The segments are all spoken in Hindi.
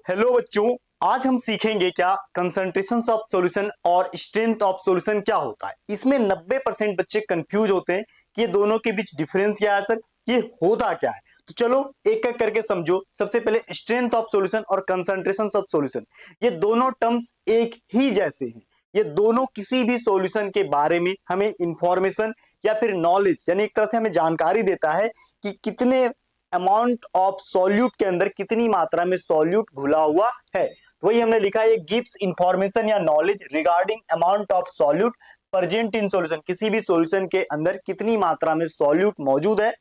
हेलो बच्चों, आज हम सीखेंगे क्या कंसंट्रेशन ऑफ सॉल्यूशन और स्ट्रेंथ ऑफ सॉल्यूशन क्या होता है। इसमें 90% बच्चे कंफ्यूज होते हैं कि ये दोनों के बीच डिफरेंस क्या है, सर ये होता क्या है। तो चलो एक एक करके समझो। सबसे पहले स्ट्रेंथ ऑफ सॉल्यूशन और कंसंट्रेशन ऑफ सॉल्यूशन, ये दोनों टर्म्स एक ही जैसे हैं। ये दोनों किसी भी सॉल्यूशन के बारे में हमें इंफॉर्मेशन या फिर नॉलेज यानी एक तरह से हमें जानकारी देता है कि कितने अमाउंट ऑफ सॉल्यूट के अंदर कितनी मात्रा में सॉल्यूट घुला हुआ है। तो वही हमने लिखा है, गिव्स इंफॉर्मेशन या knowledge regarding amount of solute present in solution. किसी भी सॉल्यूशन के अंदर कितनी मात्रा में सॉल्यूट मौजूद है।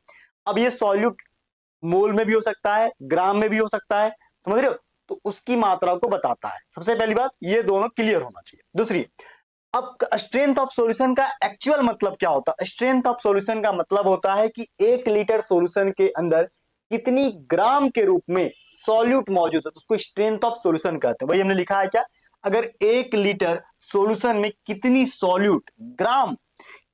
अब ये सॉल्यूट मोल में भी हो सकता है, ग्राम में भी हो सकता है, समझ रहे हो। तो उसकी मात्रा को बताता है। सबसे पहली बात ये दोनों क्लियर होना चाहिए। दूसरी, अब स्ट्रेंथ ऑफ सॉल्यूशन का एक्चुअल मतलब क्या होता है। स्ट्रेंथ ऑफ सॉल्यूशन का मतलब होता है कि 1 लीटर सॉल्यूशन के अंदर कितनी ग्राम के रूप में सॉल्यूट मौजूद है, तो उसको स्ट्रेंथ ऑफ सॉल्यूशन कहते हैं। वही हमने लिखा है क्या, अगर 1 लीटर सॉल्यूशन में कितनी सॉल्यूट ग्राम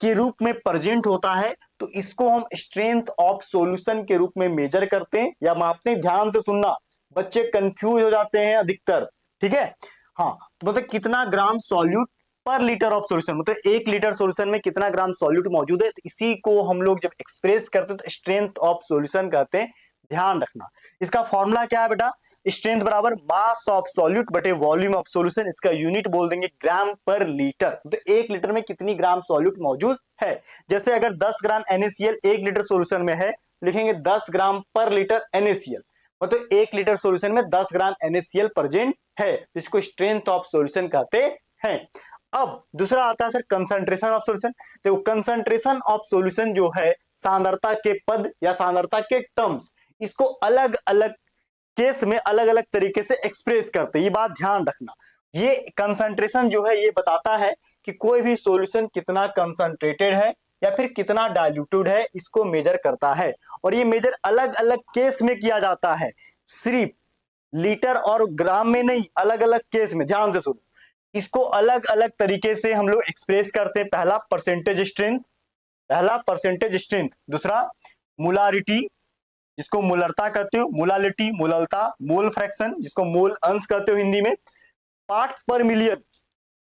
के रूप में प्रेजेंट होता है तो इसको हम स्ट्रेंथ ऑफ सॉल्यूशन के रूप में मेजर करते हैं या मापते हैं। ध्यान से सुनना, बच्चे कंफ्यूज हो जाते हैं अधिकतर, ठीक है। हाँ, तो मतलब कितना ग्राम सॉल्यूट पर लीटर ऑफ सॉल्यूशन, मतलब 1 लीटर सॉल्यूशन में कितना ग्राम सॉल्यूट मौजूद है, तो इसी को हम लोग जब एक्सप्रेस करते हैं तो स्ट्रेंथ ऑफ सॉल्यूशन कहते हैं। ध्यान रखना, इसका फॉर्मूला क्या है बेटा, स्ट्रेंथ बराबर मास ऑफ सॉल्यूट बटे वॉल्यूम ऑफ सॉल्यूशन। इसका यूनिट बोल देंगे ग्राम पर लीटर। तो 1 लीटर में कितनी ग्राम सॉल्यूट मौजूद है। जैसे अगर 10 ग्राम NaCl 1 लीटर सॉल्यूशन में है, लिखेंगे 10 ग्राम पर लीटर NaCl, मतलब 1 लीटर सॉल्यूशन में 10 ग्राम NaCl प्रेजेंट है, जिसको स्ट्रेंथ ऑफ सॉल्यूशन कहते हैं। अब दूसरा आता है सर कंसंट्रेशन ऑफ सॉल्यूशन। देखो कंसंट्रेशन ऑफ सॉल्यूशन जो है सांद्रता के पद या सांद्रता के टर्म्स, इसको अलग अलग केस में अलग अलग तरीके से एक्सप्रेस करते हैं। ये बात ध्यान रखना, ये कंसंट्रेशन जो है ये बताता है कि कोई भी सॉल्यूशन कितना कंसंट्रेटेड है या फिर कितना डाइल्यूटेड है, इसको मेजर करता है। और ये मेजर अलग अलग केस में किया जाता है, सिर्फ लीटर और ग्राम में नहीं, अलग अलग केस में। ध्यान से सुनो, इसको अलग अलग तरीके से हम लोग एक्सप्रेस करते हैं। पहला परसेंटेज स्ट्रेंथ, दूसरा मोलारिटी जिसको मोलरता कहते हो, मोलालिटी मोललता, मोल फ्रैक्शन जिसको मोल अंश कहते हो हिंदी में, पार्ट्स पर मिलियन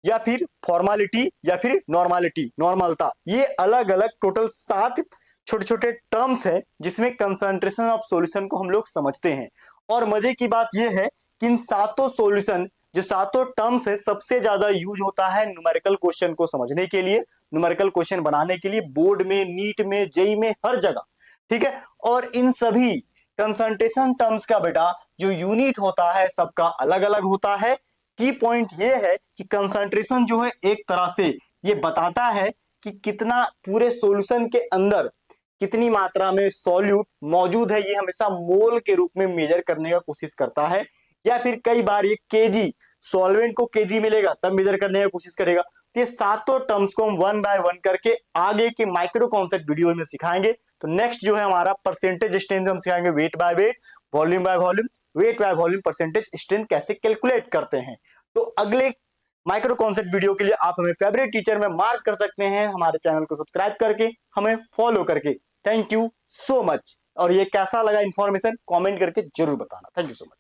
या फिर फॉर्मालिटी या फिर नॉर्मालिटी नॉर्मलता। ये अलग अलग टोटल 7 छोटे छोटे टर्म्स हैं जिसमें कंसंट्रेशन ऑफ सॉल्यूशन को हम लोग समझते हैं। और मजे की बात यह है कि इन सातों सॉल्यूशन जो सातों टर्म्स है सबसे ज्यादा यूज होता है न्यूमेरिकल क्वेश्चन को समझने के लिए, न्यूमेरिकल क्वेश्चन बनाने के लिए, बोर्ड में, नीट में, जेई में, हर जगह, ठीक है। और इन सभी कंसंट्रेशन टर्म्स का बेटा जो यूनिट होता है सबका अलग अलग होता है। की पॉइंट ये है कि कंसंट्रेशन जो है एक तरह से ये बताता है कि कितना पूरे सॉल्यूशन के अंदर कितनी मात्रा में सॉल्यूट मौजूद है। ये हमेशा मोल के रूप में मेजर करने का कोशिश करता है, या फिर कई बार ये केजी, सॉल्वेंट को केजी मिलेगा तब मेजर करने की कोशिश करेगा। तो ये सातों टर्म्स को हम 1 बाय 1 करके आगे के माइक्रो कॉन्सेप्ट वीडियो में सिखाएंगे। तो नेक्स्ट जो है हमारा परसेंटेज स्ट्रेंथ हम सिखाएंगे, weight by weight, volume by volume, weight by volume percentage strength कैसे कैलकुलेट करते हैं। तो अगले माइक्रो कॉन्सेप्ट वीडियो के लिए आप हमें फेवरेट टीचर में मार्क कर सकते हैं, हमारे चैनल को सब्सक्राइब करके, हमें फॉलो करके। Thank you so much. और ये कैसा लगा इन्फॉर्मेशन कमेंट करके जरूर बताना। Thank you so much.